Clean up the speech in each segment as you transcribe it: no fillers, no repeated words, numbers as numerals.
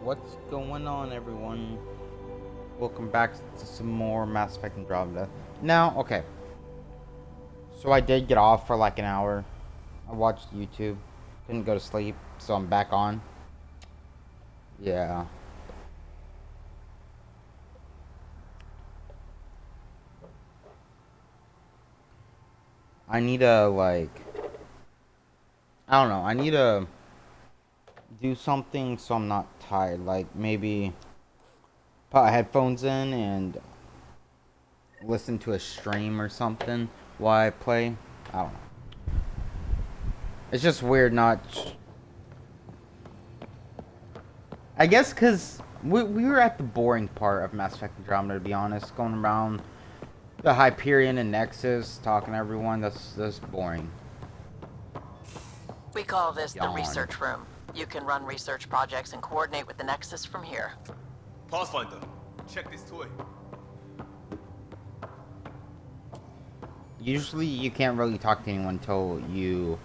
What's going on, everyone? Welcome back to some more Mass Effect Andromeda. Now, okay. So I did get off for like an hour. I watched YouTube. Couldn't go to sleep, so I'm back on. Yeah. I need to, like... I don't know. I need to do something so I'm not tired. Like, maybe put headphones in and listen to a stream or something while I play. I don't know. It's just weird not... I guess because we were at the boring part of Mass Effect Andromeda, to be honest. Going around the Hyperion and Nexus, talking to everyone, that's boring. We call this Yawn. the research room. You can run research projects and coordinate with the Nexus from here. Pathfinder, check this toy. Usually you can't really talk to anyone until you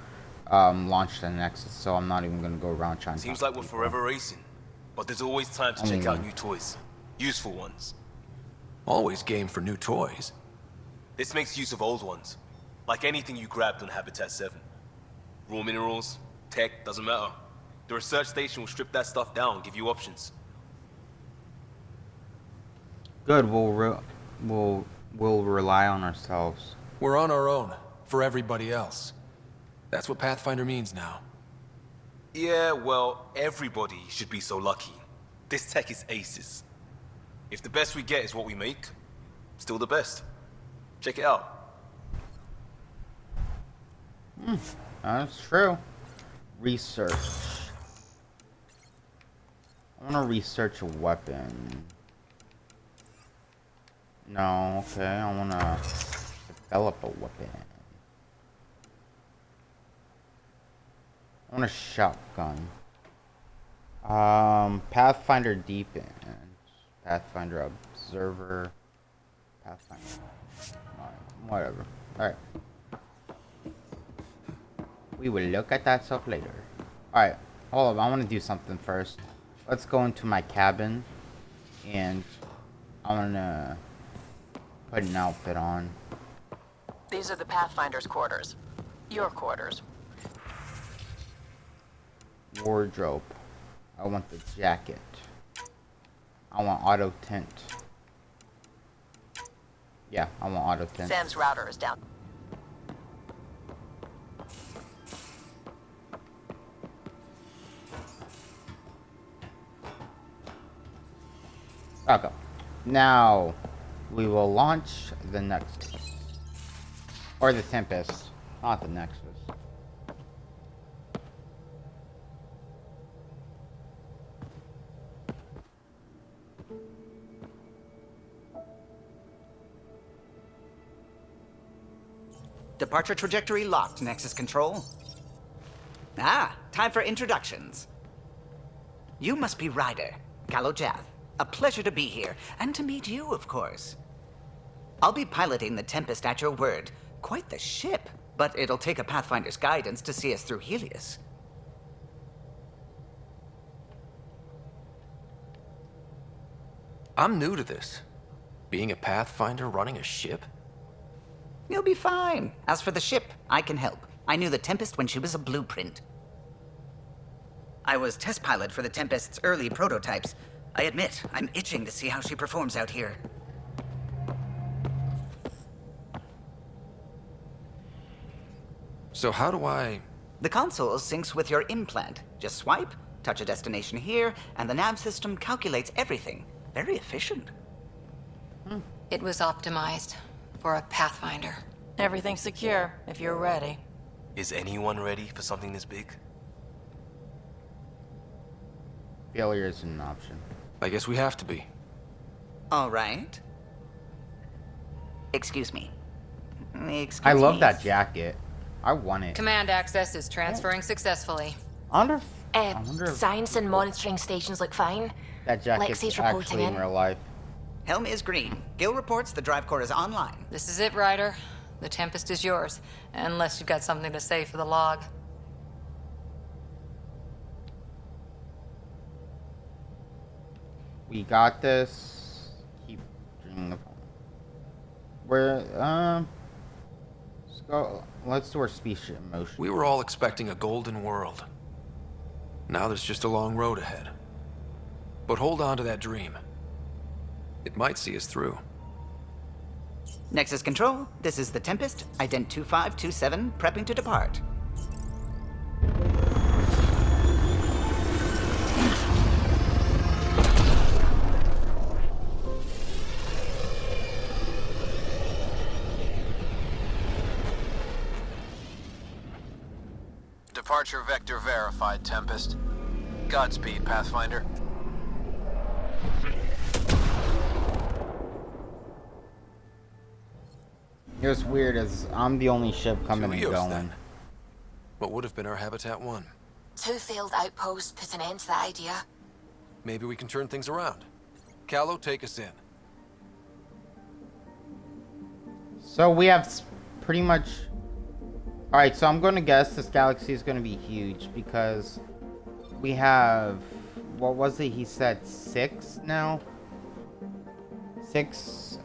launch the Nexus, so I'm not even going to go around trying to Seems talk like to we're people. forever racing, but there's always time to check out new toys. Useful ones. Always game for new toys. This makes use of old ones, like anything you grabbed on Habitat 7. Raw minerals, tech, doesn't matter. The research station will strip that stuff down, give you options. Good, we'll rely on ourselves. We're on our own, for everybody else. That's what Pathfinder means now. Yeah, well, everybody should be so lucky. This tech is aces. If the best we get is what we make, still the best. Check it out. That's true. Research. I want to research a weapon. No, okay, I want to develop a weapon. I want a shotgun. Pathfinder Deepen. Pathfinder Observer. Pathfinder. Whatever. Alright. We will look at that stuff later. Alright, hold up, I want to do something first. Let's go into my cabin. And I want to put an outfit on. These are the Pathfinder's quarters. Your quarters. Wardrobe. I want the jacket. I want auto tint. Yeah, I want auto tint. Sam's router is down. Okay. Now, we will launch the Nexus. Or the Tempest. Not the Nexus. Departure trajectory locked, Nexus Control. Ah, time for introductions. You must be Ryder, Kalojath. A pleasure to be here, and to meet you, of course. I'll be piloting the Tempest at your word. Quite the ship, but it'll take a Pathfinder's guidance to see us through Helios. I'm new to this. Being a Pathfinder running a ship? You'll be fine. As for the ship, I can help. I knew the Tempest when she was a blueprint. I was test pilot for the Tempest's early prototypes. I admit, I'm itching to see how she performs out here. So how do I... The console syncs with your implant. Just swipe, touch a destination here, and the nav system calculates everything. Very efficient. It was optimized for a Pathfinder. Everything's secure, if you're ready. Is anyone ready for something this big? Failure isn't an option. I guess we have to be. All right. Excuse me. I love that jacket. I want it. Command access is transferring successfully. I wonder if Science and monitoring stations look fine. that jacket's Lexi's reporting actually in in. real life. Helm is green. Gil reports the drive core is online. This is it, Ryder. The Tempest is yours, unless you've got something to say for the log. We got this. Keep dreaming of home. Let's go. Let's do our speech in motion. We were all expecting a golden world. Now there's just a long road ahead. But hold on to that dream. It might see us through. Nexus Control, this is the Tempest, ident 2527, prepping to depart. Departure vector verified, Tempest. Godspeed, Pathfinder. It's weird as I'm the only ship coming and Curios, going. then. What would have been our Habitat 1? 2 failed outposts put an end to that idea. Maybe we can turn things around. Callow, take us in. So we have pretty much... Alright, so I'm going to guess this galaxy is going to be huge because we have... What was it? He said 6 now? 6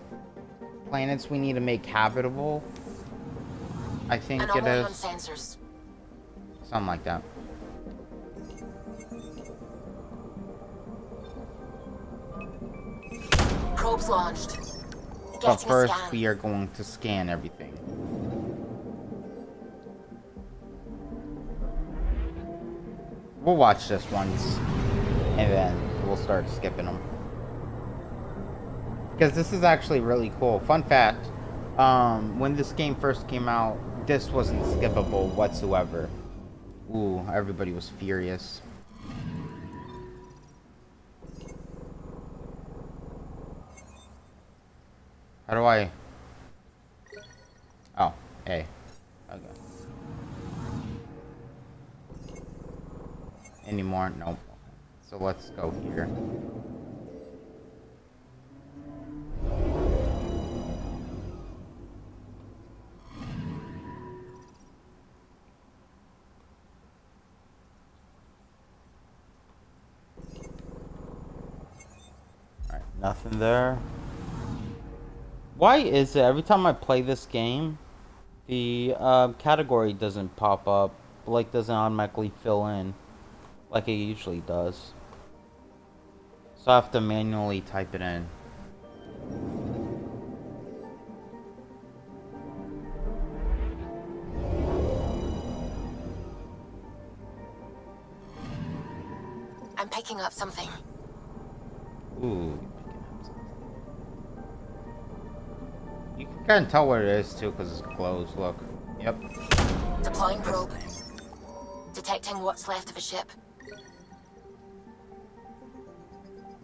planets we need to make habitable. I think it Anomaly on is. sensors. Something like that. Probes launched. But Getting a first, scan. we are going to scan everything. We'll watch this once, and then we'll start skipping them. Because this is actually really cool. Fun fact, when this game first came out, this wasn't skippable whatsoever. Ooh, everybody was furious. How do I... Oh, hey. Okay. Any more? Nope. So let's go here. Alright, nothing there. Why is it every time I play this game, the category doesn't pop up, like doesn't automatically fill in, like it usually does? So I have to manually type it in. I'm picking up something. Ooh. You can kind of tell what it is too, because it's closed. Look. Yep. Deploying probe. Detecting what's left of a ship.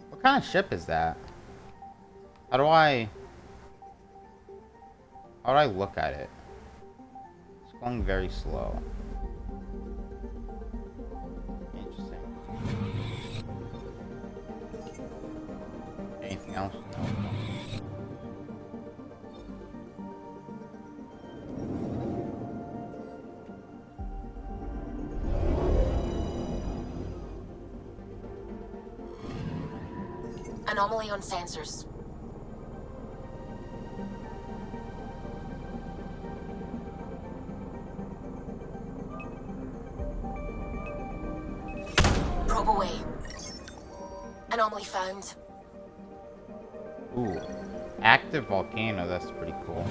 What kind of ship is that? How do I look at it? It's going very slow. Interesting. Anything else? No. Anomaly on sensors. Probe away. Anomaly found. Ooh. Active volcano, that's pretty cool.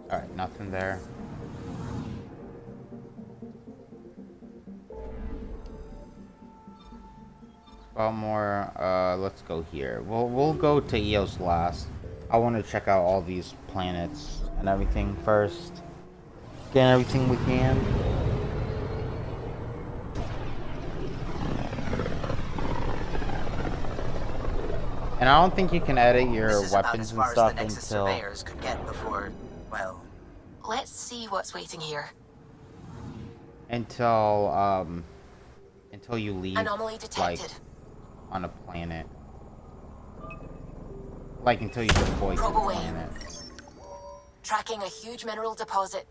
Alright, nothing there. About more, let's go here. We'll go to Eos last. I want to check out all these planets and everything first. Scan everything we can. And I don't think you can edit your This is about weapons as and far as stuff the Nexus until... surveyors could get before, well, Let's see what's waiting here. Until, until you leave, Anomaly like, detected. on a planet. Like, until you deploy to the Probe away. planet. Tracking a huge mineral deposit.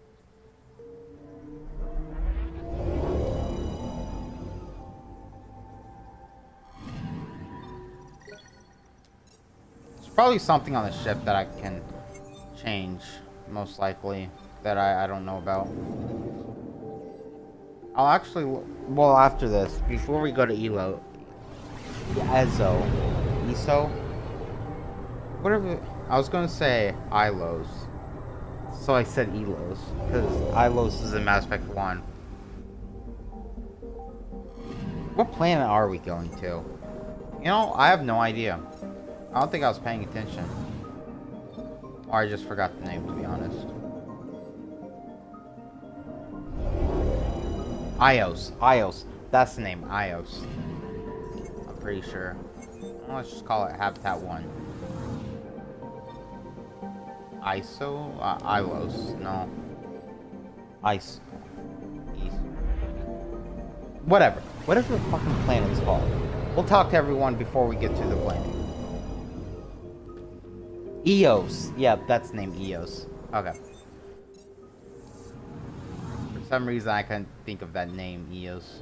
There's probably something on the ship that I can change, most likely, that I don't know about. I'll actually, well, after this, before we go to ESO, whatever, I was gonna say ILOS, so I said ELOS, because ILOS is in Mass Effect 1. What planet are we going to? You know, I have no idea. I don't think I was paying attention. Or I just forgot the name, to be honest. Ios. That's the name, Ios. I'm pretty sure. Well, let's just call it Habitat 1. Ilos. No. Ice. East. Whatever. Whatever the fucking planet is called. We'll talk to everyone before we get to the planet. Eos. Yep, that's the name, Eos. Okay. For some reason, I couldn't think of that name, Eos.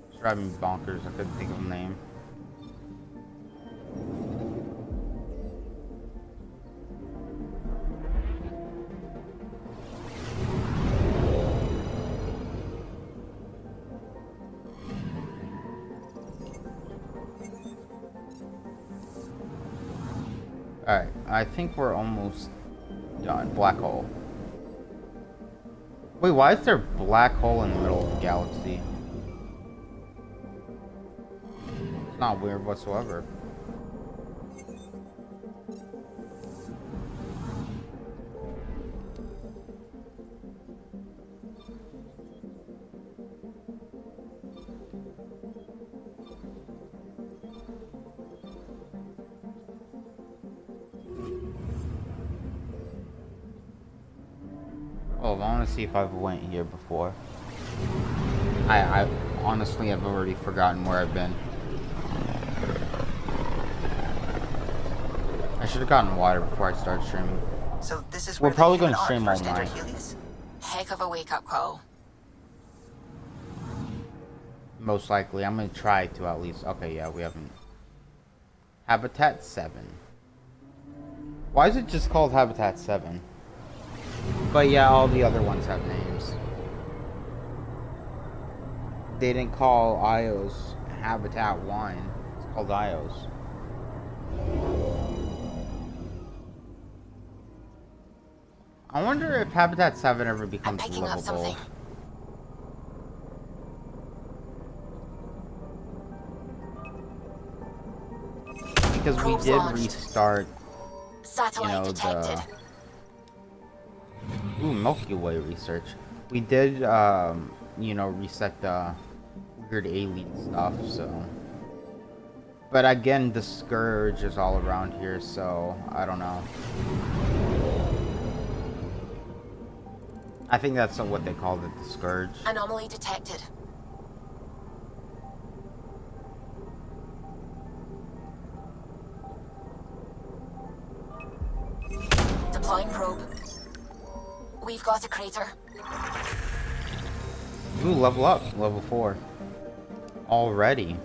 It's driving me bonkers. I couldn't think of a name. Alright, I think we're almost done. Black hole. Wait, why is there a black hole in the middle of the galaxy? It's not weird whatsoever. Oh, I want to see if I've went here before. I honestly have already forgotten where I've been. I should have gotten water before I started streaming. So this is We're where the probably human gonna art stream all first entered night. Helios? Heck of a wake-up call. Most likely. I'm going to try to at least. Okay, yeah, we haven't. Habitat 7. Why is it just called Habitat 7? But yeah, all the other ones have names. They didn't call Ios Habitat 1. It's called Ios. I wonder if Habitat 7 ever I'm becomes picking up livable. something. Because we Probe's did launched. restart, Satellite detected. Ooh, Milky Way research. We did, reset the weird alien stuff, so. But again, the Scourge is all around here, so I don't know. I think that's what they called it, the Scourge. Anomaly detected. Deploying probe. We've got a crater. Ooh, level up, level 4. Already.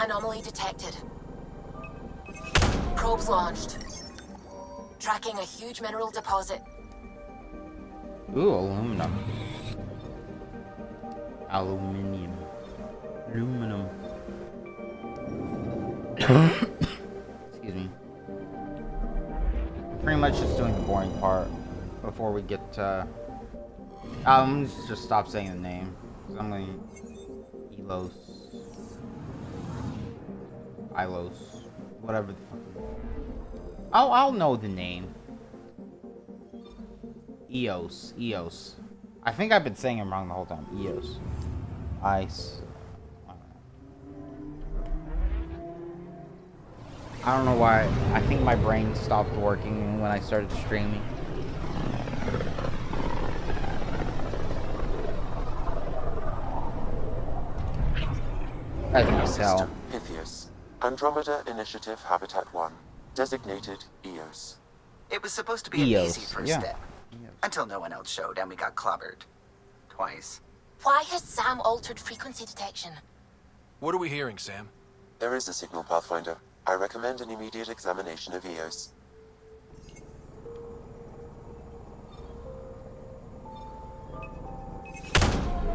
Anomaly detected. Probes launched. Tracking a huge mineral deposit. Ooh, aluminum. Aluminium. Aluminum. Excuse me. Pretty much just doing the boring part before we get to... I'm just stop saying the name. 'Cause I'm going to... Ilos. whatever the fuck. I'll know the name. Eos. I think I've been saying it wrong the whole time. Eos. Ice. I don't know why. I think my brain stopped working when I started streaming. As you can tell. System Pythias. Andromeda Initiative Habitat 1. Designated EOS. It was supposed to be an easy first step. Until no one else showed and we got clobbered. Twice. Why has Sam altered frequency detection? What are we hearing, Sam? There is a signal, Pathfinder. I recommend an immediate examination of EOS.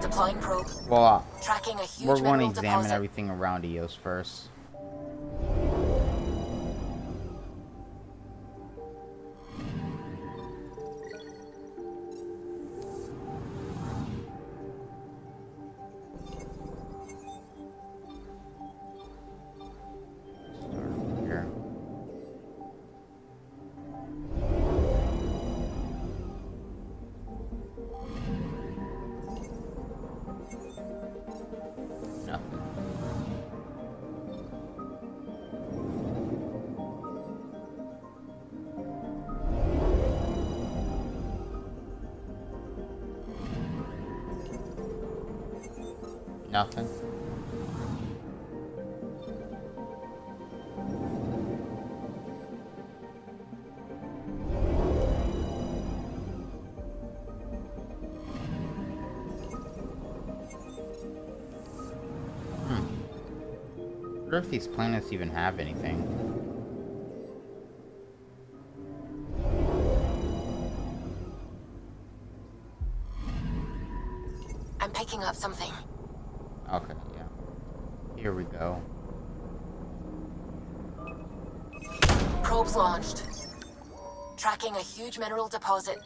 Deploying probe. Well, Tracking a huge we're going to mineral examine deposit. everything around Eos first. Nothing. I wonder if these planets even have anything. I'm picking up something. Okay, yeah. Here we go. Probes launched. Tracking a huge mineral deposit.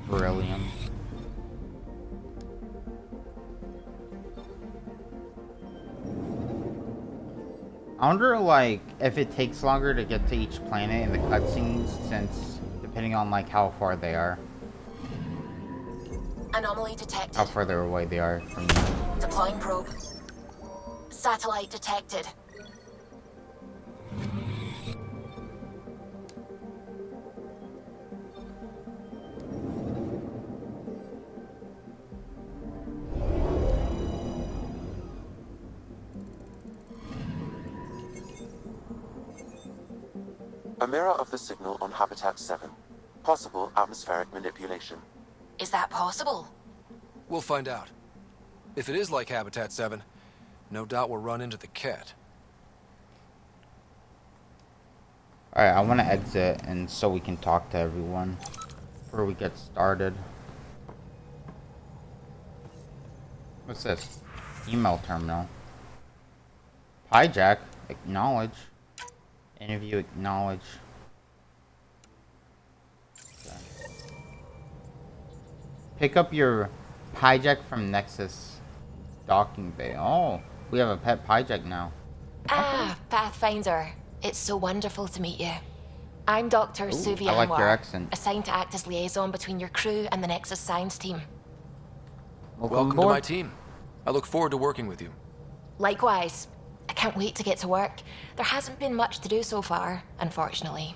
Beryllium. I wonder, like, if it takes longer to get to each planet in the cutscenes, since depending on, like, how far they are. Anomaly detected. How further away they are from you. Deploying probe. Satellite detected. A mirror of the signal on Habitat 7. Possible atmospheric manipulation. Is that possible? We'll find out. If it is like Habitat 7, no doubt we'll run into the cat. Alright, I want to exit and so we can talk to everyone before we get started. What's this? Email terminal. Hijack. Acknowledge. Interview. Acknowledge. Okay. Pick up your hijack from Nexus docking bay. Oh, we have a pet hijack now. Ah, Pathfinder. It's so wonderful to meet you. I'm Dr. Suvi I like Anwar, your accent. assigned to act as liaison between your crew and the Nexus science team. Welcome to my team. I look forward to working with you. Likewise. I can't wait to get to work. There hasn't been much to do so far, unfortunately.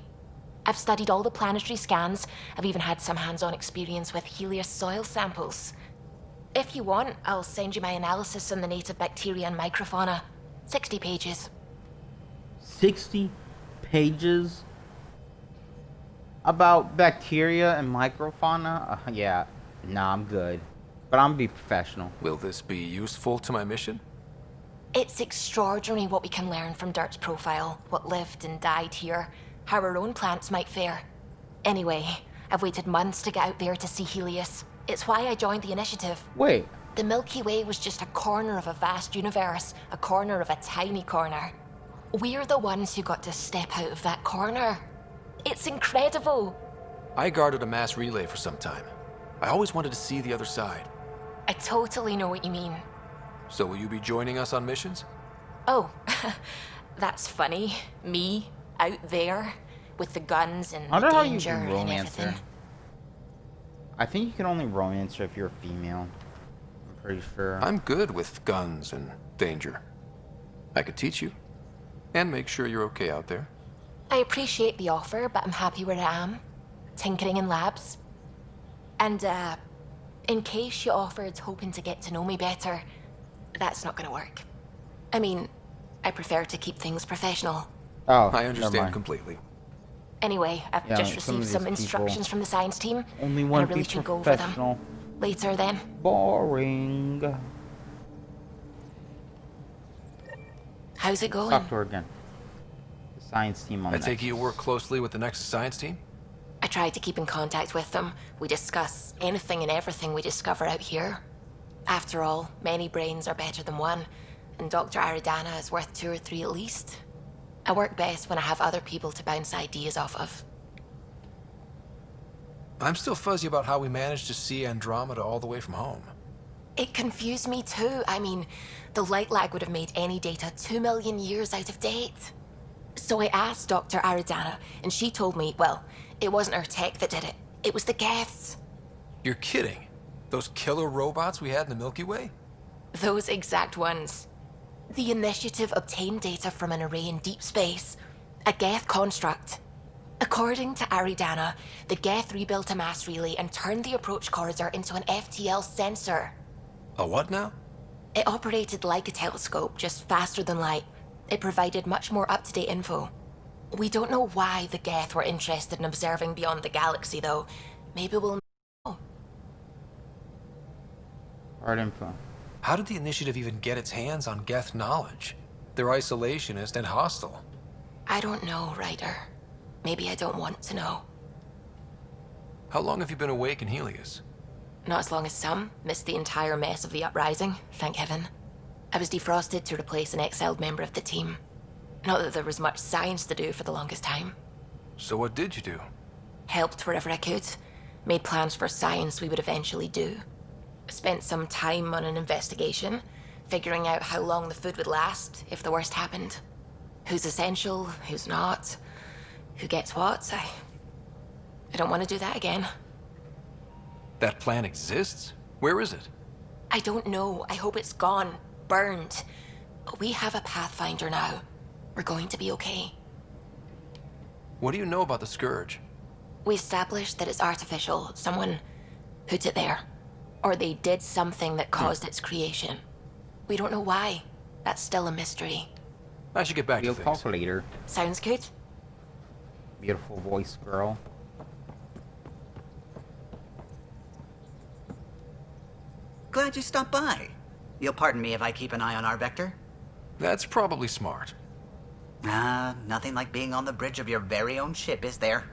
I've studied all the planetary scans. I've even had some hands-on experience with Helios soil samples. If you want, I'll send you my analysis on the native bacteria and microfauna. 60 pages. 60 pages about bacteria and microfauna? Yeah, nah, I'm good. But I'm gonna be professional. Will this be useful to my mission? It's extraordinary what we can learn from Dirt's profile, what lived and died here, how our own plants might fare. Anyway, I've waited months to get out there to see Helios. It's why I joined the initiative. Wait. The Milky Way was just a corner of a vast universe, a corner of a tiny corner. We're the ones who got to step out of that corner. It's incredible. I guarded a mass relay for some time. I always wanted to see the other side. I totally know what you mean. So will you be joining us on missions? Oh, That's funny. Me, out there, with the guns and I the don't know how you danger can and romance everything. her. I think you can only romance her if you're a female. I'm pretty sure. I'm good with guns and danger. I could teach you, and make sure you're okay out there. I appreciate the offer, but I'm happy where I am. Tinkering in labs. And, in case you offered hoping to get to know me better, that's not gonna work. I mean, I prefer to keep things professional. Oh, I never understand mind. completely. Anyway, I've Yeah, just some of received some these instructions people from the science team. Only and I one really be should go over them. professional. Later then. Boring. How's it going? Talk to her again. The science team on I take Nexus. it you work closely with the Nexus science team? I try to keep in contact with them. We discuss anything and everything we discover out here. After all, many brains are better than one, and Dr. Aridana is worth 2 or 3 at least. I work best when I have other people to bounce ideas off of. I'm still fuzzy about how we managed to see Andromeda all the way from home. It confused me too. I mean, the light lag would have made any data 2 million years out of date. So I asked Dr. Aridana, and she told me, well, it wasn't her tech that did it. It was the Geths. You're kidding? Those killer robots we had in the Milky Way? Those exact ones. The initiative obtained data from an array in deep space, a Geth construct. According to Aridana, the Geth rebuilt a mass relay and turned the approach corridor into an FTL sensor. A what now? It operated like a telescope, just faster than light. It provided much more up-to-date info. We don't know why the Geth were interested in observing beyond the galaxy, though. Maybe we'll know. Hard info. How did the Initiative even get its hands on Geth knowledge? They're isolationist and hostile. I don't know, Ryder. Maybe I don't want to know. How long have you been awake in Helios? Not as long as some. Missed the entire mess of the uprising, thank heaven. I was defrosted to replace an exiled member of the team. Not that there was much science to do for the longest time. So what did you do? Helped wherever I could. Made plans for science we would eventually do. Spent some time on an investigation, figuring out how long the food would last if the worst happened. Who's essential, who's not, who gets what. I don't want to do that again. That plan exists? Where is it? I don't know. I hope it's gone. Burned. We have a Pathfinder now. We're going to be okay. What do you know about the Scourge? We established that it's artificial. Someone put it there. Or they did something that caused its creation. We don't know why. That's still a mystery. I should get back to You'll things. talk later. Sounds good? Beautiful voice, girl. Glad you stopped by. You'll pardon me if I keep an eye on our vector? That's probably smart. Nothing like being on the bridge of your very own ship, is there?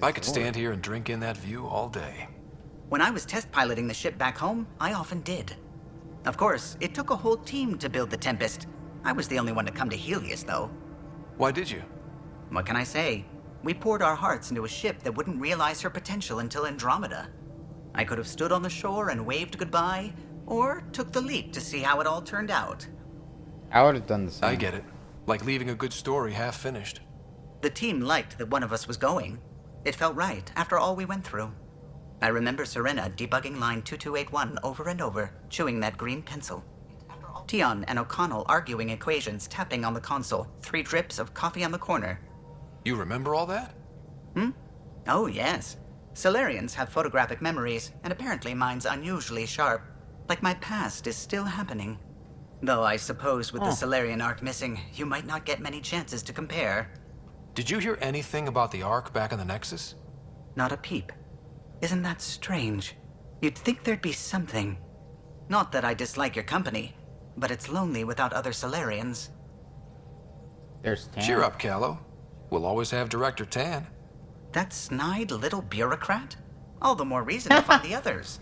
I could stand here and drink in that view all day. When I was test piloting the ship back home, I often did. Of course, it took a whole team to build the Tempest. I was the only one to come to Helios, though. Why did you? What can I say? We poured our hearts into a ship that wouldn't realize her potential until Andromeda. I could have stood on the shore and waved goodbye, or took the leap to see how it all turned out. I would have done the same. I get it. Like leaving a good story half finished. The team liked that one of us was going. It felt right after all we went through. I remember Serena debugging line 2281 over and over, chewing that green pencil. Tion and O'Connell arguing equations, tapping on the console, 3 drips of coffee on the corner. You remember all that? Oh, yes. Solarians have photographic memories, and apparently mine's unusually sharp. Like my past is still happening. Though I suppose with the Solarian arc missing, you might not get many chances to compare. Did you hear anything about the Ark back in the Nexus? Not a peep. Isn't that strange? You'd think there'd be something. Not that I dislike your company, but it's lonely without other Solarians. There's Tan. Cheer up, Callow. We'll always have Director Tan. That snide little bureaucrat? All the more reason to find the others.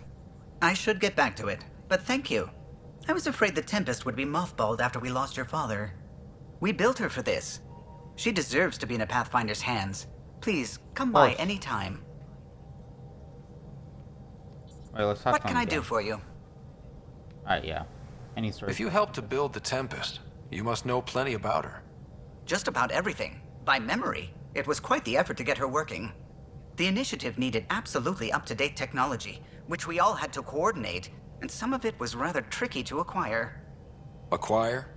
I should get back to it, but thank you. I was afraid the Tempest would be mothballed after we lost your father. We built her for this. She deserves to be in a Pathfinder's hands. Please, come by any time. Wait, let's talk What to can him I do again. for you? Alright, yeah. Any sort If you helped to build the Tempest, you must know plenty about her. Just about everything. By memory. It was quite the effort to get her working. The initiative needed absolutely up-to-date technology, which we all had to coordinate, and some of it was rather tricky to acquire. Acquire?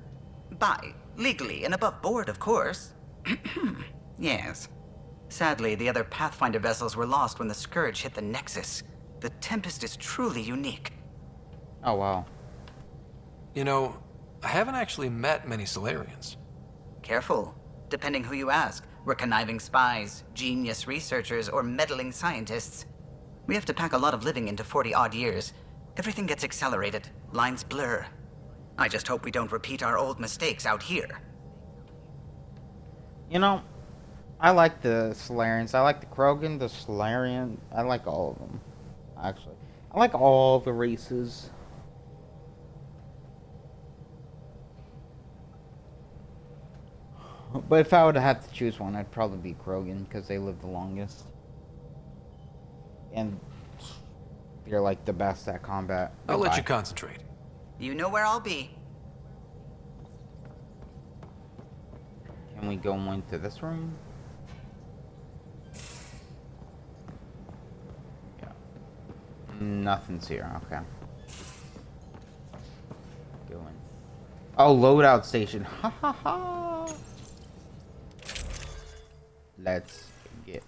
Buy. Legally and above board, of course. Yes. Sadly, the other Pathfinder vessels were lost when the Scourge hit the Nexus. The Tempest is truly unique. Oh, wow. You know, I haven't actually met many Solarians. Careful. Depending who you ask, we're conniving spies, genius researchers, or meddling scientists. We have to pack a lot of living into 40-odd years. Everything gets accelerated, lines blur. I just hope we don't repeat our old mistakes out here. You know, I like the Solarians. I like the Krogan, the Solarian. I like all of them, actually. I like all the races. But if I would have to choose one, I'd probably be Krogan, because they live the longest. And they're like the best at combat. I'll let Goodbye. you concentrate. You know where I'll be. Can we go into this room? Yeah. Nothing's here, okay. Go in. Oh, loadout station. Ha ha ha! Let's get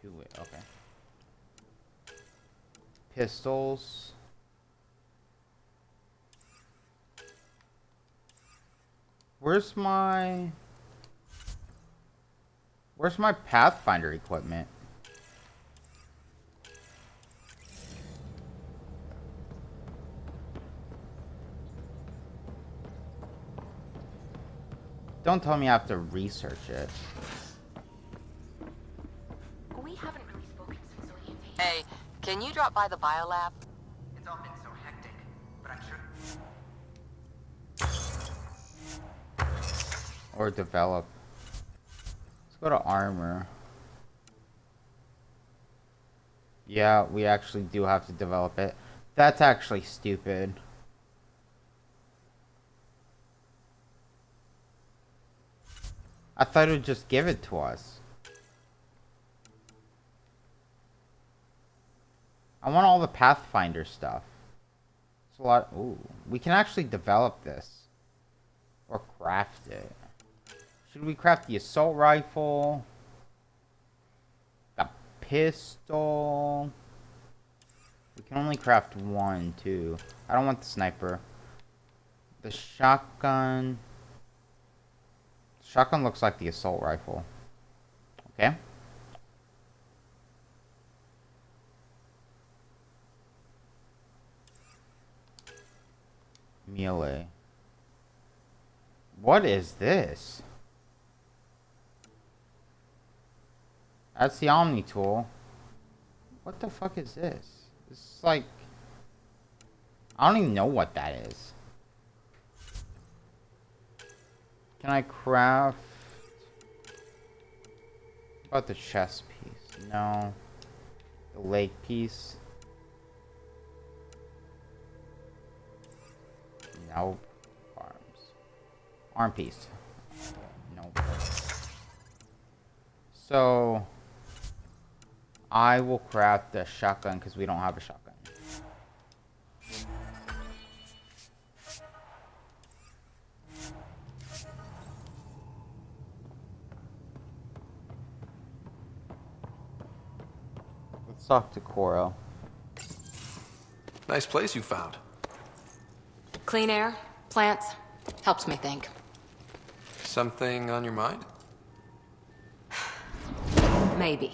to it, okay. Pistols. Where's my Pathfinder equipment? Don't tell me I have to research it. We haven't really spoken since Orientation. Hey, can you drop by the biolab? It's all been so hectic, but I'm sure. Or develop. Let's go to armor. Yeah, we actually do have to develop it. That's actually stupid. I thought it would just give it to us. I want all the Pathfinder stuff. It's a lot. Ooh, we can actually develop this. Or craft it. Should we craft the assault rifle? A pistol? We can only craft one, too. I don't want the sniper. The shotgun. Shotgun looks like the assault rifle. Okay. Melee. What is this? That's the Omni tool. What the fuck is this? This is like... I don't even know what that is. Can I craft... What about the chest piece? No. The leg piece? Nope. Arms. Arm piece. Nope. So... I will craft the shotgun because we don't have a shotgun. Let's talk to Coro. Nice place you found. Clean air, plants, helps me think. Something on your mind? Maybe.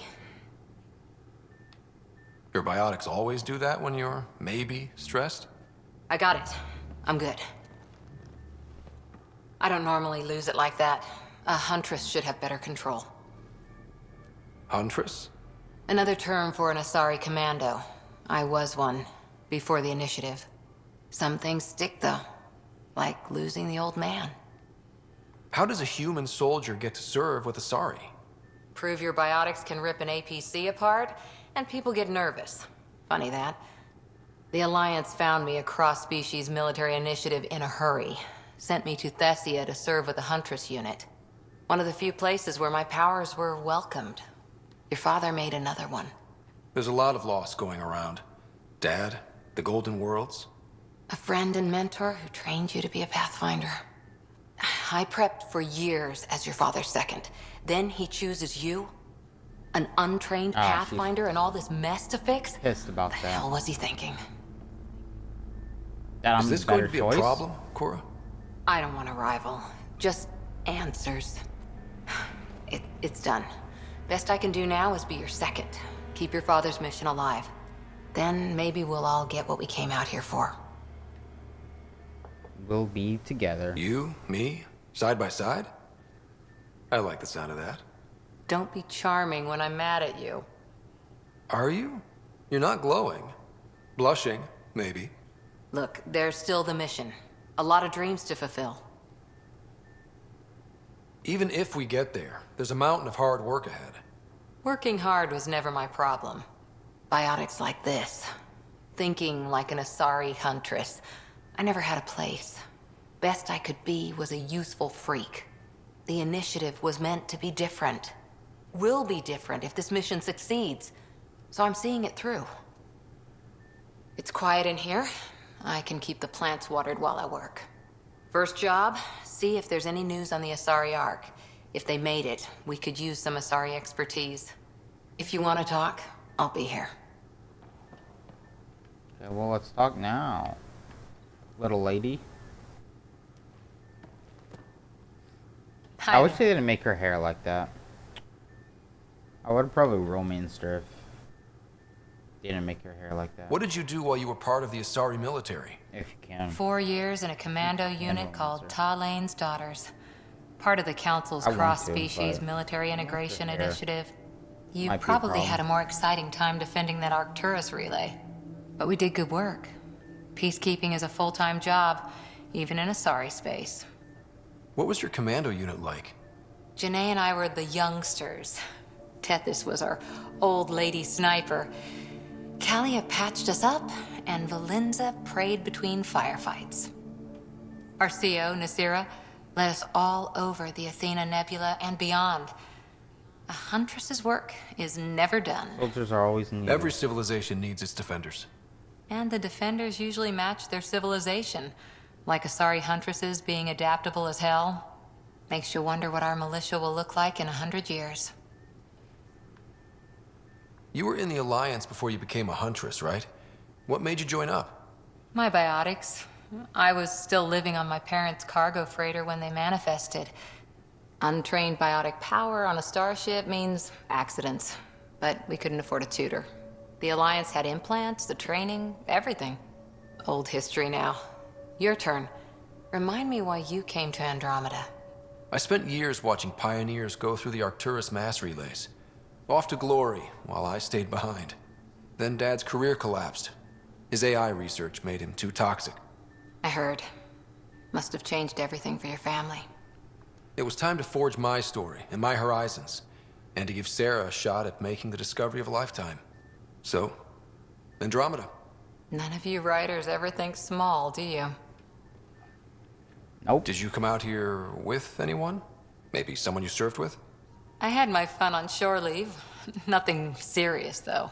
Your biotics always do that when you're maybe stressed? I got it. I'm good. I don't normally lose it like that. A huntress should have better control. Huntress? Another term for an Asari commando. I was one, before the initiative. Some things stick, though. Like losing the old man. How does a human soldier get to serve with Asari? Prove your biotics can rip an APC apart, and people get nervous. Funny that. The Alliance found me a cross-species military initiative in a hurry. Sent me to Thessia to serve with the Huntress unit. One of the few places where my powers were welcomed. Your father made another one. There's a lot of loss going around. Dad, the Golden Worlds. A friend and mentor who trained you to be a Pathfinder. I prepped for years as your father's second. Then he chooses you? An untrained Pathfinder and all this mess to fix? Pissed about The that. hell was he thinking? That I'm Is this a going better to be choice? a problem, Cora? I don't want a rival. Just answers. It's done. Best I can do now is be your second. Keep your father's mission alive. Then maybe we'll all get what we came out here for. We'll be together. You, me, side by side? I like the sound of that. Don't be charming when I'm mad at you. Are you? You're not glowing. Blushing, maybe. Look, there's still the mission. A lot of dreams to fulfill. Even if we get there, there's a mountain of hard work ahead. Working hard was never my problem. Biotics like this. Thinking like an Asari huntress. I never had a place. Best I could be was a useful freak. The initiative was meant to be different. Will be different if this mission succeeds. So I'm seeing it through. It's quiet in here. I can keep the plants watered while I work. First job, see if there's any news on the Asari Ark. If they made it, we could use some Asari expertise. If you want to talk, I'll be here. Okay, well, let's talk now. Little lady. Hi I wish there. they didn't make her hair like that. I would have probably romanced her if they didn't make her hair like that. What did you do while you were part of the Asari military? If you can. 4 years in a commando unit called Talane's Daughters. Part of the Council's I want to, cross-species but military integration hair initiative. You might be a probably had a problem. more exciting time defending that Arcturus relay. But we did good work. Peacekeeping is a full-time job, even in Asari space. What was your commando unit like? Janae and I were the youngsters. Tethys was our old lady sniper. Kalia patched us up, and Valenza prayed between firefights. Our CO, Nasira, led us all over the Athena Nebula and beyond. A huntress's work is never done. Soldiers are always needed. Every civilization needs its defenders. And the defenders usually match their civilization. Like Asari huntresses being adaptable as hell. Makes you wonder what our militia will look like in 100 years. You were in the Alliance before you became a huntress, right? What made you join up? My biotics. I was still living on my parents' cargo freighter when they manifested. Untrained biotic power on a starship means accidents. But we couldn't afford a tutor. The Alliance had implants, the training, everything. Old history now. Your turn. Remind me why you came to Andromeda. I spent years watching pioneers go through the Arcturus mass relays. Off to glory, while I stayed behind. Then Dad's career collapsed. His AI research made him too toxic. I heard. Must have changed everything for your family. It was time to forge my story and my horizons, and to give Sarah a shot at making the discovery of a lifetime. So, Andromeda. None of you writers ever think small, do you? Nope. Did you come out here with anyone? Maybe someone you served with? I had my fun on shore leave. Nothing serious, though.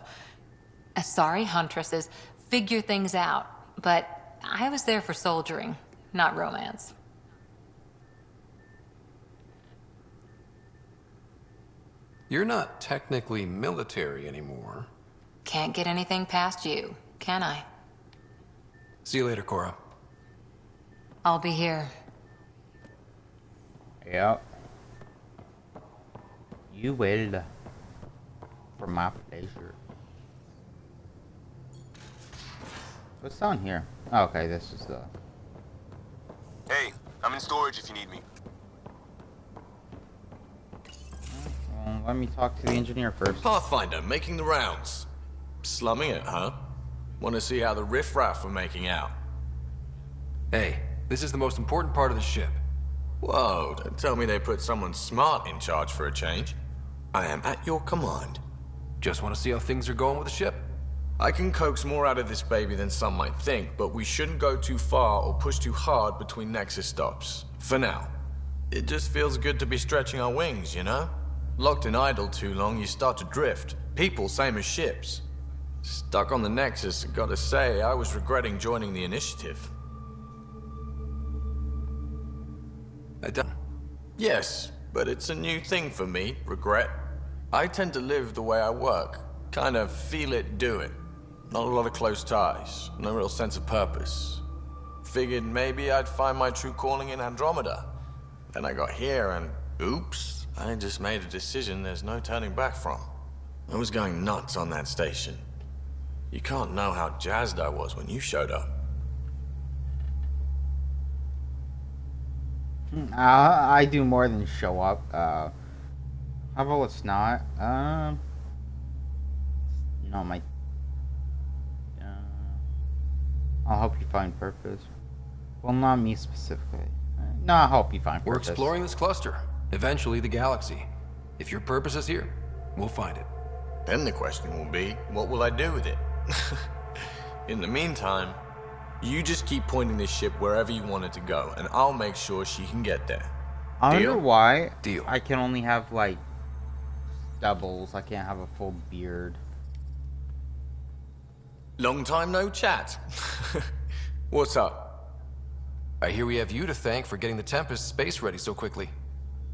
Asari huntresses figure things out, but I was there for soldiering, not romance. You're not technically military anymore. Can't get anything past you, can I? See you later, Cora. I'll be here. Yep. You will. For my pleasure. What's down here? Oh, okay, this is the... Hey, I'm in storage if you need me. Let me talk to the engineer first. Pathfinder, making the rounds. Slumming it, huh? Want to see how the riffraff are making out? Hey, this is the most important part of the ship. Whoa, don't tell me they put someone smart in charge for a change. I am at your command. Just want to see how things are going with the ship. I can coax more out of this baby than some might think, but we shouldn't go too far or push too hard between Nexus stops. For now. It just feels good to be stretching our wings, you know? Locked in idle too long, you start to drift. People, same as ships. Stuck on the Nexus, gotta say, I was regretting joining the Initiative. I don't. Yes, but it's a new thing for me, regret. I tend to live the way I work. Kind of feel it, do it. Not a lot of close ties, no real sense of purpose. Figured maybe I'd find my true calling in Andromeda. Then I got here and, oops, I just made a decision there's no turning back from. I was going nuts on that station. You can't know how jazzed I was when you showed up. I do more than show up. How about it's not? No, my. I'll help you find purpose. Well, not me specifically. No, I'll help you find purpose. We're exploring this cluster. Eventually, the galaxy. If your purpose is here, we'll find it. Then the question will be, what will I do with it? In the meantime, you just keep pointing this ship wherever you want it to go, and I'll make sure she can get there. I Deal? wonder why Deal. I can only have, like, stubbles. I can't have a full beard. Long time no chat. What's up? I hear we have you to thank for getting the Tempest space ready so quickly.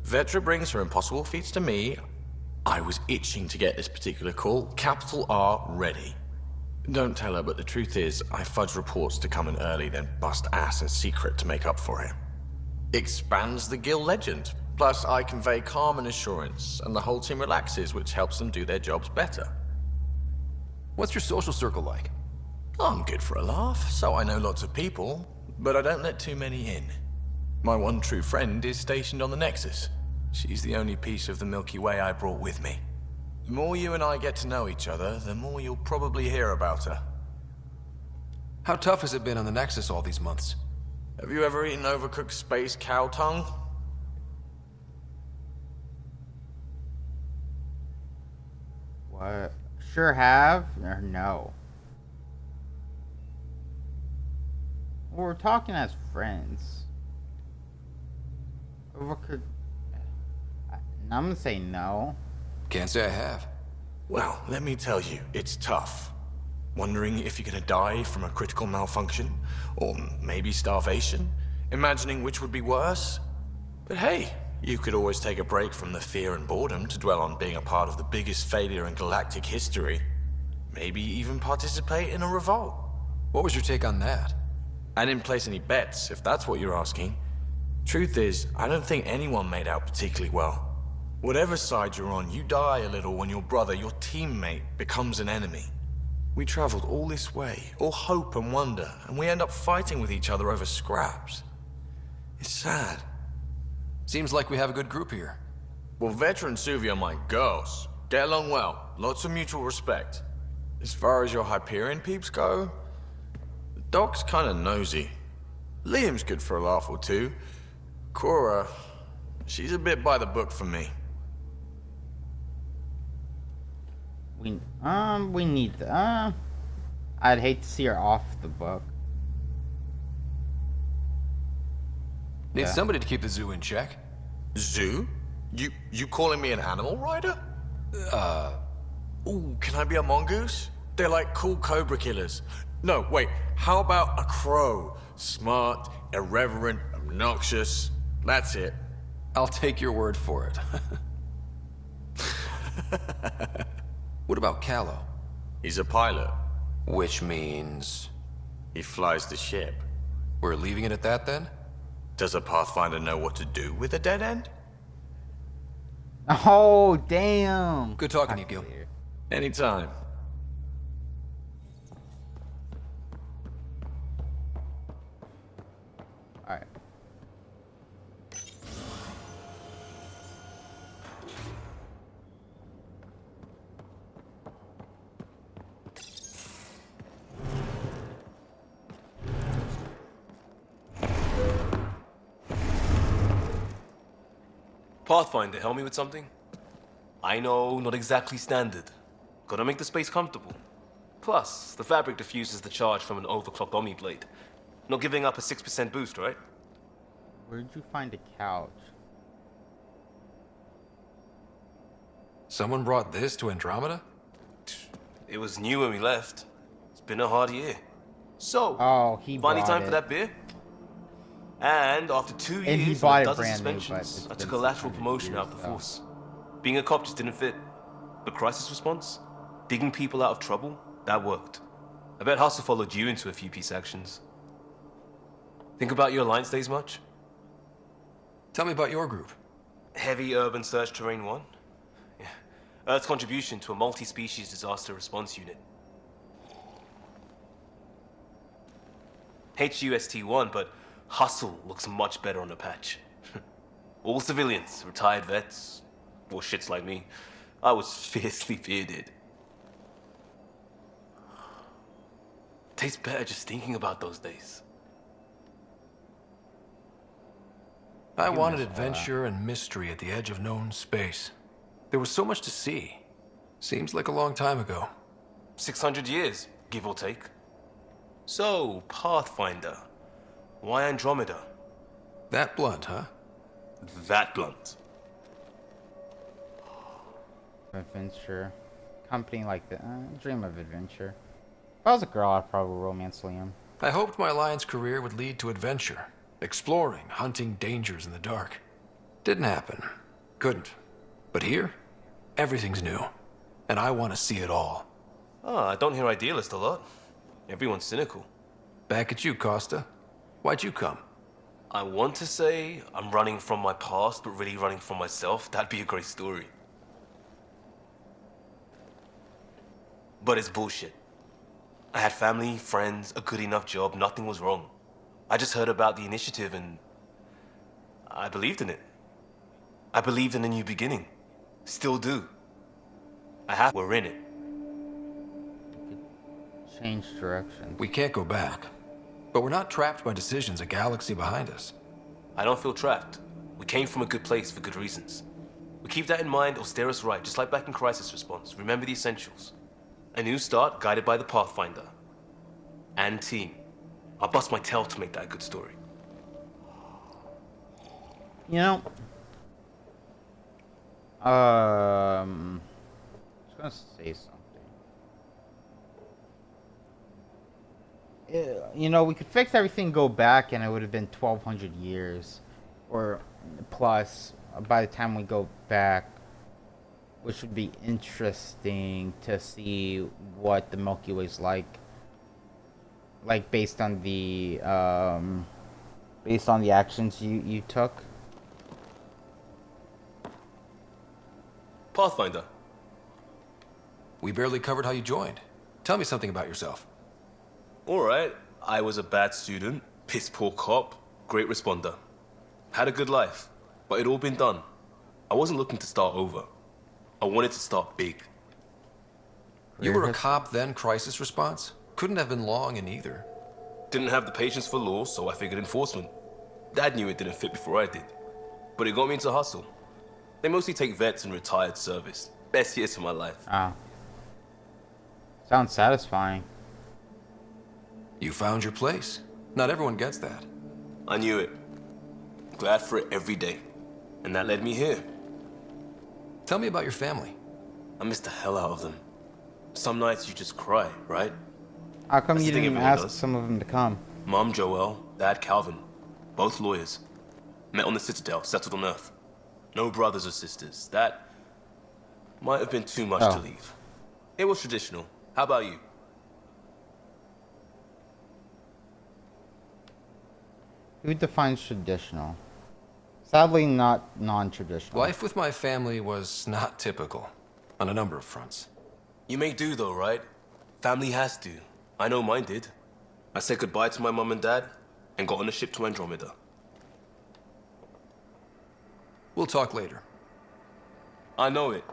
Vetra brings her impossible feats to me. I was itching to get this particular call. Capital R ready. Don't tell her, but the truth is, I fudge reports to come in early, then bust ass in secret to make up for it. Expands the guild legend. Plus, I convey calm and assurance, and the whole team relaxes, which helps them do their jobs better. What's your social circle like? I'm good for a laugh, so I know lots of people, but I don't let too many in. My one true friend is stationed on the Nexus. She's the only piece of the Milky Way I brought with me. The more you and I get to know each other, the more you'll probably hear about her. How tough has it been on the Nexus all these months? Have you ever eaten overcooked space cow tongue? What? Sure have, or no? Well, we're talking as friends. Overcooked. I'm gonna say no. Can't say I have. Well, let me tell you, it's tough. Wondering if you're gonna die from a critical malfunction, or maybe starvation, imagining which would be worse. But hey, you could always take a break from the fear and boredom to dwell on being a part of the biggest failure in galactic history. Maybe even participate in a revolt. What was your take on that? I didn't place any bets, if that's what you're asking. Truth is, I don't think anyone made out particularly well. Whatever side you're on, you die a little when your brother, your teammate, becomes an enemy. We traveled all this way, all hope and wonder, and we end up fighting with each other over scraps. It's sad. Seems like we have a good group here. Well, Vetra and Suvi are my girls. Get along well, lots of mutual respect. As far as your Hyperion peeps go, the Doc's kinda nosy. Liam's good for a laugh or two. Cora, she's a bit by the book for me. We need I'd hate to see her off the book. Need Yeah. somebody to keep the zoo in check. Zoo? You calling me an animal rider? Ooh, can I be a mongoose? They're like cool cobra killers. No, wait, how about a crow? Smart, irreverent, obnoxious. That's it. I'll take your word for it. What about Callow? He's a pilot. Which means... He flies the ship. we're leaving it at that then? Does a Pathfinder know what to do with a dead end? Oh, damn. Good talking to you, Gil. Anytime. Alright. Pathfinder, help me with something? I know, not exactly standard. Gotta make the space comfortable. Plus, the fabric diffuses the charge from an overclocked Omni blade. Not giving up a 6% boost, right? Where'd you find a couch? Someone brought this to Andromeda? It was new when we left. It's been a hard year. So, Oh, he finally bought time it. for that beer? And after 2 And he years bought and it a dozen brand new, but suspensions, it's I been took a lateral 600 promotion out of the years, though. force. Being a cop just didn't fit. But crisis response, digging people out of trouble, that worked. I bet Hustle followed you into a few peace actions. Think about your Alliance days much? Tell me about your group. Heavy Urban Search Terrain 1? Yeah. Earth's contribution to a multi-species disaster response unit. HUST-1, but Hustle looks much better on the patch. All civilians, retired vets, or shits like me. I was fiercely bearded. Tastes better just thinking about those days. I wanted adventure and mystery at the edge of known space. There was so much to see. Seems like a long time ago. 600 years, give or take. So, Pathfinder. Why Andromeda? That blunt, huh? That blunt. Adventure. Company like the dream of adventure. If I was a girl, I'd probably romance Liam. I hoped my Alliance career would lead to adventure. Exploring, hunting dangers in the dark. Didn't happen. Couldn't. But here, everything's new. And I want to see it all. I don't hear idealist a lot. Everyone's cynical. Back at you, Costa. Why'd you come? I want to say I'm running from my past, but really running from myself. That'd be a great story. But it's bullshit. I had family, friends, a good enough job, nothing was wrong. I just heard about the initiative and I believed in it. I believed in a new beginning. Still do. We're in it. Change direction. We can't go back. But we're not trapped by decisions a galaxy behind us. I don't feel trapped. We came from a good place for good reasons. We keep that in mind or steer us right, just like back in Crisis Response. Remember the essentials. A new start guided by the Pathfinder. And team. I'll bust my tail to make that a good story. You know, I was gonna say something. You know, we could fix everything, go back, and it would have been 1,200 years, or plus, by the time we go back, which would be interesting to see what the Milky Way's like based on the actions you took. Pathfinder. We barely covered how you joined. Tell me something about yourself. Alright, I was a bad student, piss poor cop, great responder. Had a good life, but it'd all been done. I wasn't looking to start over. I wanted to start big. You were a cop, then crisis response? Couldn't have been long in either. Didn't have the patience for law, so I figured enforcement. Dad knew it didn't fit before I did. But it got me into hustle. They mostly take vets and retired service. Best years of my life. Ah. Sounds satisfying. You found your place. Not everyone gets that. I knew it. Glad for it every day. And that led me here. Tell me about your family. I miss the hell out of them. Some nights you just cry, right? How come That's you the thing didn't everyone ask does. some of them to come? Mom Joelle, Dad Calvin. Both lawyers. Met on the Citadel, settled on Earth. No brothers or sisters. That might have been too much to leave. It was traditional. How about you? Who defines traditional? Sadly, not non-traditional. Life with my family was not typical, on a number of fronts. You may do though, right? Family has to. I know mine did. I said goodbye to my mom and dad and got on a ship to Andromeda. We'll talk later. I know it.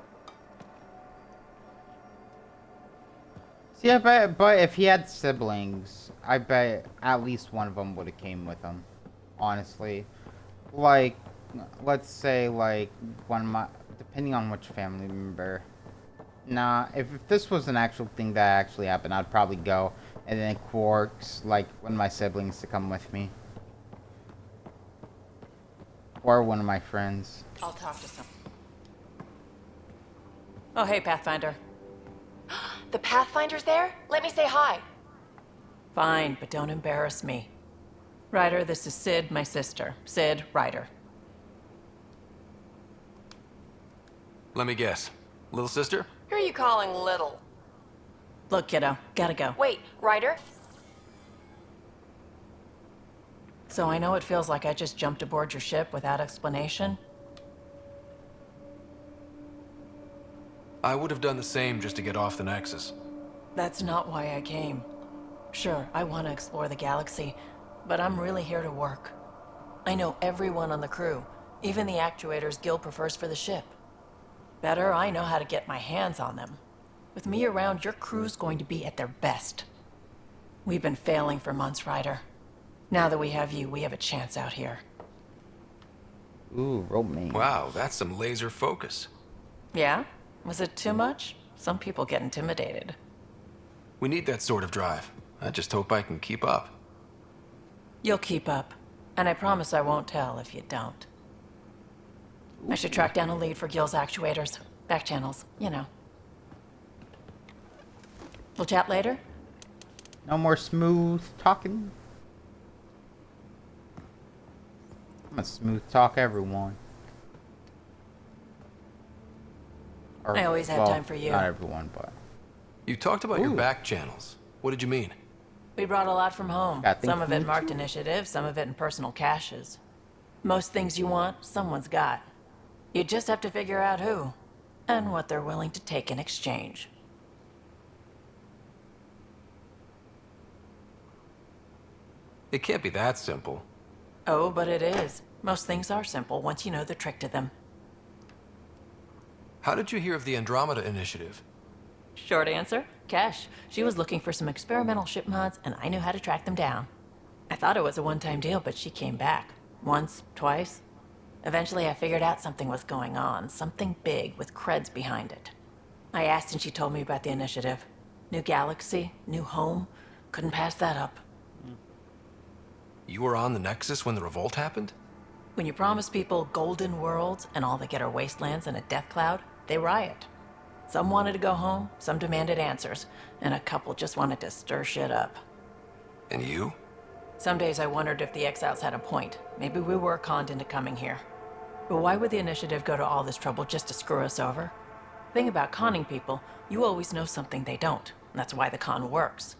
See, I bet, but if he had siblings, I bet at least one of them would have came with him. Honestly, like, let's say like one of my, depending on which family member, Nah, if this was an actual thing that actually happened, I'd probably go. And then Quarks, like, one of my siblings to come with me. Or one of my friends. I'll talk to some. Oh, hey, Pathfinder. The Pathfinder's there? Let me say hi. Fine, but don't embarrass me. Ryder, this is Sid, my sister. Sid, Ryder. Let me guess. Little sister? Who are you calling little? Look, kiddo, gotta go. Wait, Ryder? So I know it feels like I just jumped aboard your ship without explanation. I would have done the same just to get off the Nexus. That's not why I came. Sure, I want to explore the galaxy, but I'm really here to work. I know everyone on the crew, even the actuators Gil prefers for the ship. Better, I know how to get my hands on them. With me around, your crew's going to be at their best. We've been failing for months, Ryder. Now that we have you, we have a chance out here. Ooh, romance. Wow, that's some laser focus. Yeah? Was it too much? Some people get intimidated. We need that sort of drive. I just hope I can keep up. You'll keep up. And I promise I won't tell if you don't. I should track down a lead for Gil's actuators. Back channels, you know. We'll chat later? No more smooth talking. I'm a smooth talk everyone. Or, I always have time for you. Not everyone, but... You talked about your Ooh. back channels. What did you mean? We brought a lot from home. Got things Some of it from marked you? initiative, some of it in personal caches. Most things you want, someone's got. You just have to figure out who, and what they're willing to take in exchange. It can't be that simple. Oh, but it is. Most things are simple once you know the trick to them. How did you hear of the Andromeda initiative? Short answer, Cash. She was looking for some experimental ship mods, and I knew how to track them down. I thought it was a one-time deal, but she came back. Once, twice. Eventually, I figured out something was going on. Something big with creds behind it. I asked and she told me about the initiative. New galaxy, new home. Couldn't pass that up. You were on the Nexus when the revolt happened? When you promise people golden worlds and all they get are wastelands and a death cloud, they riot. Some wanted to go home, some demanded answers, and a couple just wanted to stir shit up. And you? Some days I wondered if the exiles had a point. Maybe we were conned into coming here. But why would the initiative go to all this trouble just to screw us over? Thing about conning people, you always know something they don't. And that's why the con works.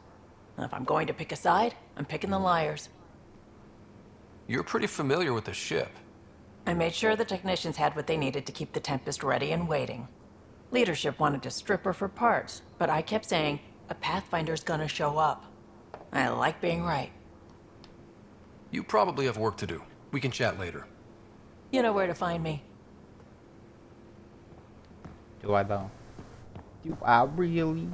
And if I'm going to pick a side, I'm picking the liars. You're pretty familiar with the ship. I made sure the technicians had what they needed to keep the Tempest ready and waiting. Leadership wanted to strip her for parts, but I kept saying, a Pathfinder's gonna show up. I like being right. You probably have work to do. We can chat later. You know where to find me. Do I though? Do I really?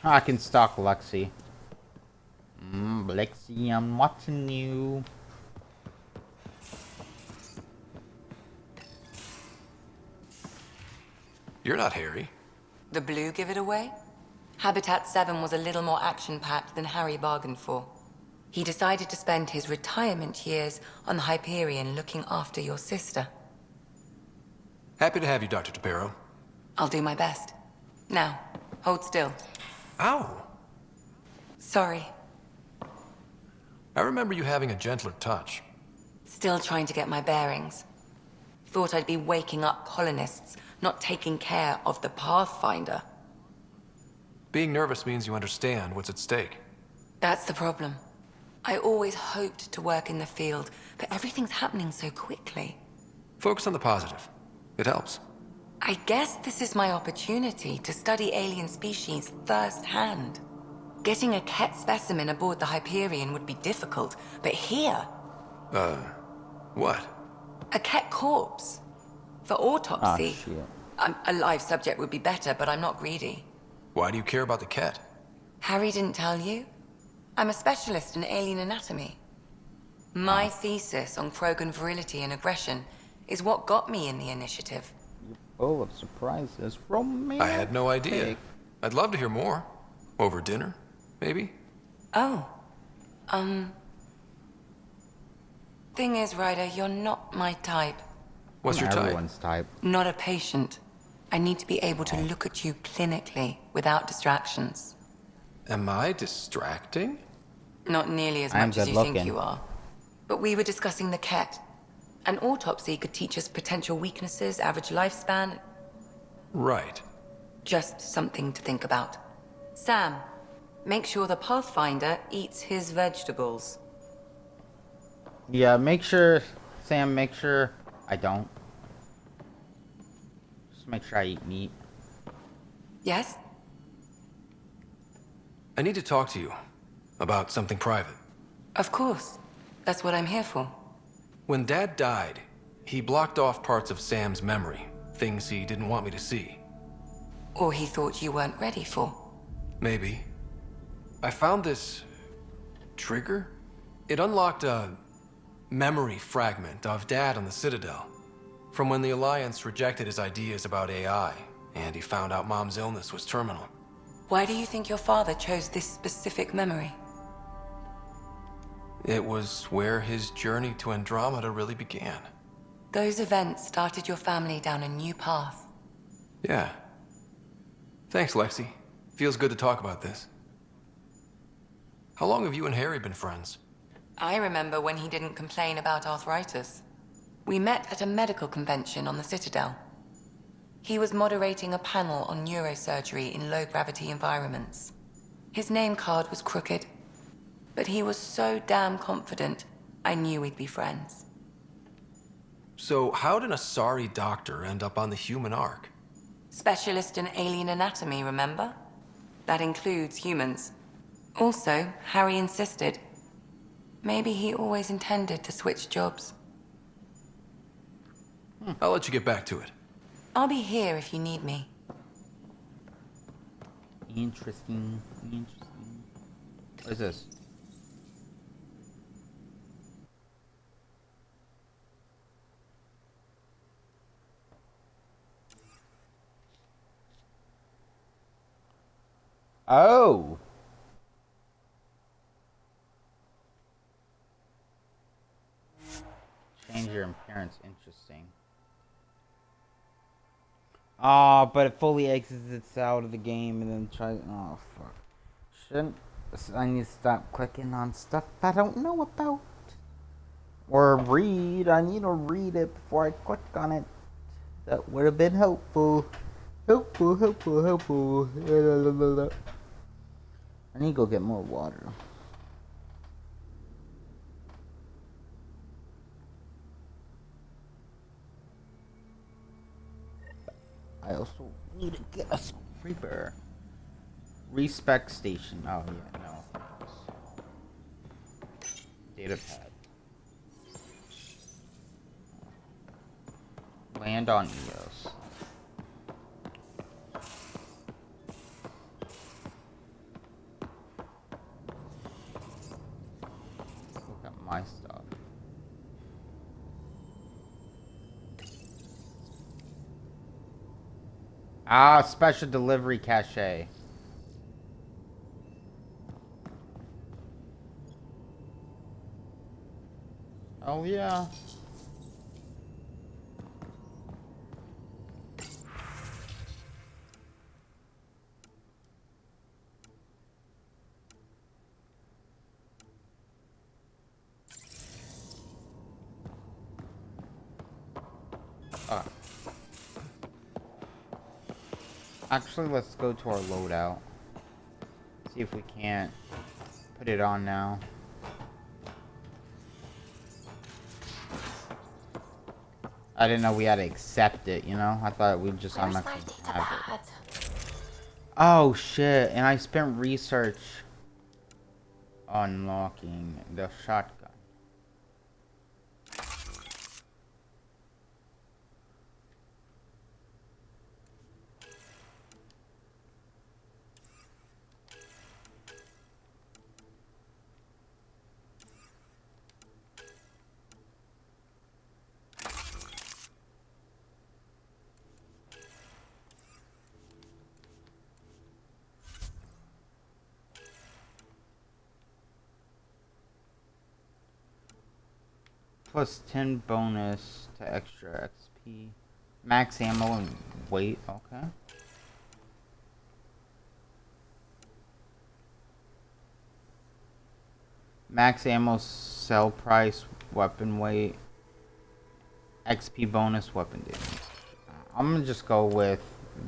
I can stalk Lexi. Lexi, I'm watching you. You're not Harry. The blue give it away? Habitat 7 was a little more action-packed than Harry bargained for. He decided to spend his retirement years on the Hyperion looking after your sister. Happy to have you, Dr. Tapero. I'll do my best. Now, hold still. Ow! Sorry. I remember you having a gentler touch. Still trying to get my bearings. Thought I'd be waking up colonists, not taking care of the Pathfinder. Being nervous means you understand what's at stake. That's the problem. I always hoped to work in the field, but everything's happening so quickly. Focus on the positive. It helps. I guess this is my opportunity to study alien species firsthand. Getting a Ket specimen aboard the Hyperion would be difficult, but here... What? A Ket corpse. For autopsy. Ah, shit. A live subject would be better, but I'm not greedy. Why do you care about the Ket? Harry didn't tell you? I'm a specialist in alien anatomy. My thesis on Krogan virility and aggression is what got me in the initiative. Full of surprises. Romantic. I had no idea. I'd love to hear more. Over dinner, maybe? Oh. Thing is, Ryder, you're not my type. What's your type? Everyone's type. Not a patient. I need to be able to look at you clinically, without distractions. Am I distracting? Not nearly as I am much as good you think looking. you are. But we were discussing the Ket. An autopsy could teach us potential weaknesses, average lifespan. Right. Just something to think about. Sam, make sure the Pathfinder eats his vegetables. Yeah, make sure, Sam, make sure I don't. Just make sure I eat meat. Yes? I need to talk to you about something private. Of course. That's what I'm here for. When Dad died, he blocked off parts of Sam's memory, things he didn't want me to see. Or he thought you weren't ready for. Maybe. I found this trigger. It unlocked a memory fragment of Dad on the Citadel, from when the Alliance rejected his ideas about AI, and he found out Mom's illness was terminal. Why do you think your father chose this specific memory? It was where his journey to Andromeda really began. Those events started your family down a new path. Yeah. Thanks, Lexi. Feels good to talk about this. How long have you and Harry been friends? I remember when he didn't complain about arthritis. We met at a medical convention on the Citadel. He was moderating a panel on neurosurgery in low-gravity environments. His name card was crooked, but he was so damn confident, I knew we'd be friends. So how did a sorry doctor end up on the human ark? Specialist in alien anatomy, remember? That includes humans. Also, Harry insisted. Maybe he always intended to switch jobs. I'll let you get back to it. I'll be here if you need me. Interesting. Interesting. What is this? Oh. Change your appearance. Interesting. Oh, but it fully exits out of the game and then tries. Oh, fuck. Shouldn't. I need to stop clicking on stuff I don't know about. Or read. I need to read it before I click on it. That would have been helpful. Helpful, helpful, helpful. I need to go get more water. I also need to get a scraper. Respec station. Oh, yeah, no. Data pad. Land on Eos. Look at my stuff. Ah, special delivery cache. Oh yeah. Ah. Actually, let's go to our loadout. See if we can't put it on now. I didn't know we had to accept it, you know? I thought we'd just Where's my automatically data have it. pad? Oh shit, and I spent research unlocking the shotgun. Plus 10 bonus to extra XP. Max ammo and weight, okay. Max ammo, sell price, weapon weight, XP bonus, weapon damage. I'm gonna just go with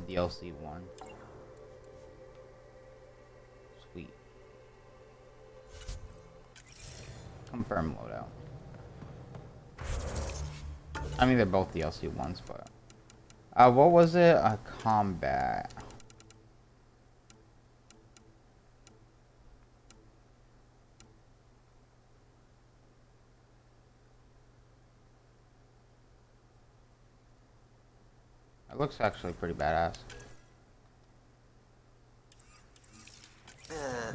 DLC 1. Sweet. Confirm loadout. I mean, they're both DLC 1s, but... what was it? Combat. It looks actually pretty badass.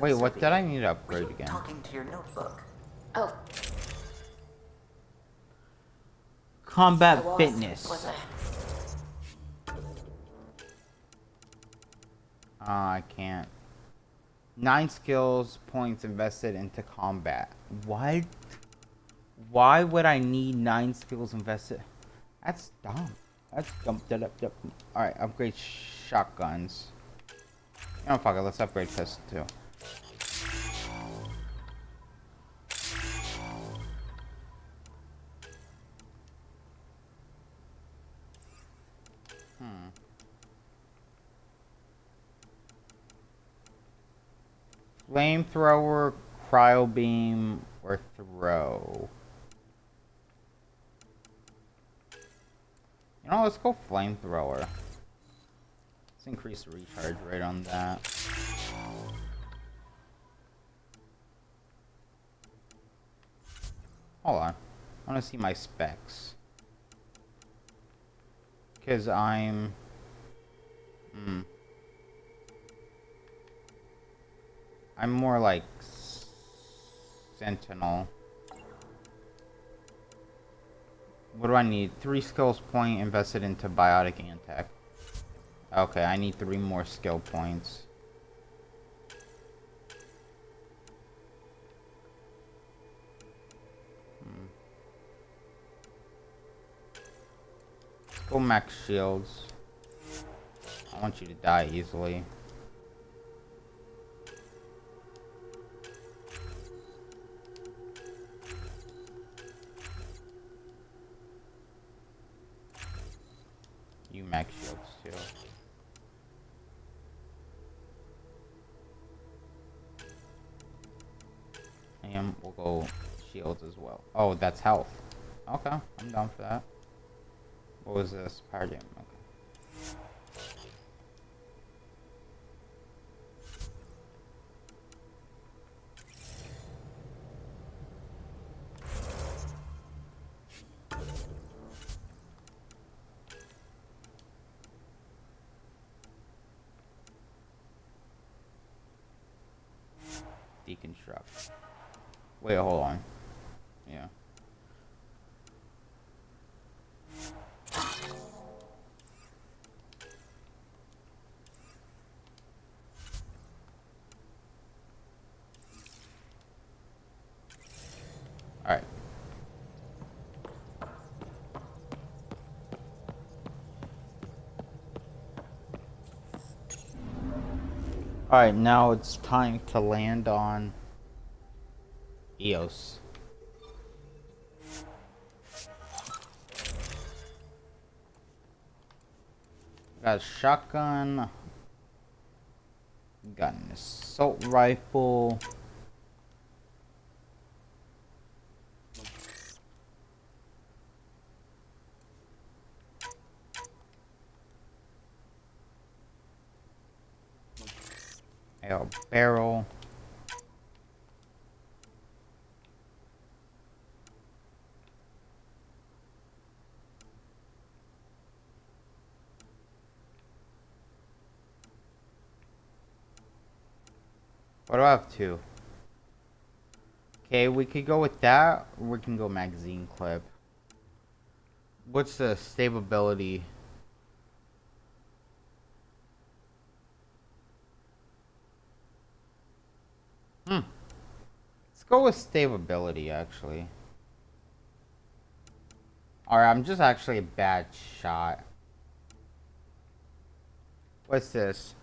Wait, what did I need to upgrade again? Talking to your notebook. Oh, Combat I was, fitness. wasn't I can't. 9 skills points invested into combat. What? Why would I need 9 skills invested? That's dumb. That's dumb. Alright, upgrade shotguns. You know, fuck it. Let's upgrade pistol too. Flamethrower, cryo beam, or throw. You know, let's go flamethrower. Let's increase the recharge rate on that. Hold on. I want to see my specs. Because I'm... I'm more like Sentinel. What do I need? 3 skills point invested into biotic and tech. Okay, I need 3 more skill points. Let's go max shields. I want you to die easily. You max shields too. And we'll go shields as well. Oh, that's health. Okay, I'm down for that. What was this? Paradigm. Okay. Deconstruct. Wait, hold on. Yeah. Alright. Alright, now it's time to land on Eos. Got a shotgun. Got an assault rifle. A barrel. What do I have two? Okay, we could go with that, or we can go magazine clip. What's the stability? Let's go with stability, actually. Alright, I'm just actually a bad shot. What's this?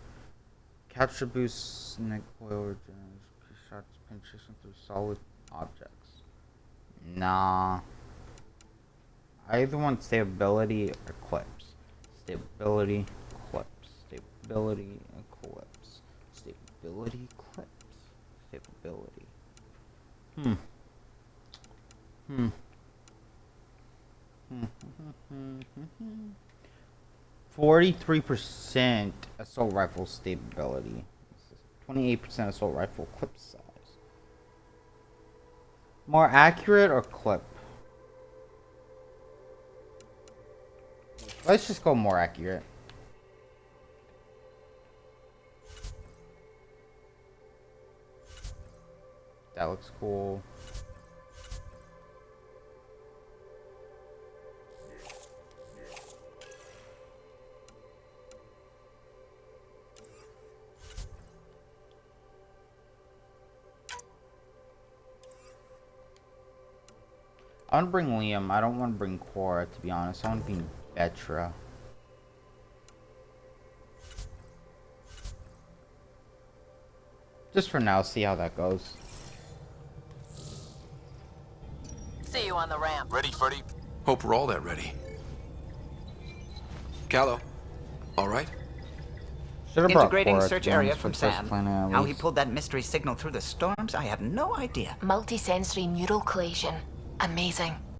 Capture boost neck oil regenerates shots penetration through solid objects. Nah. I either want stability or clips. Stability, clips. Stability, clips. Stability, clips. Stability. 43% assault rifle stability. 28% assault rifle clip size. More accurate or clip? Let's just go more accurate. That looks cool. I want to bring Liam. I don't want to bring Cora, to be honest. I want to bring Petra. Just for now, see how that goes. See you on the ramp. Ready, Freddy? Hope we're all that ready. Callow, all right? Should've brought Integrating Cora, search to be area honest, from for the first Sam. planet at How he least. pulled that mystery signal through the storms, I have no idea. Multisensory neural collation. Amazing.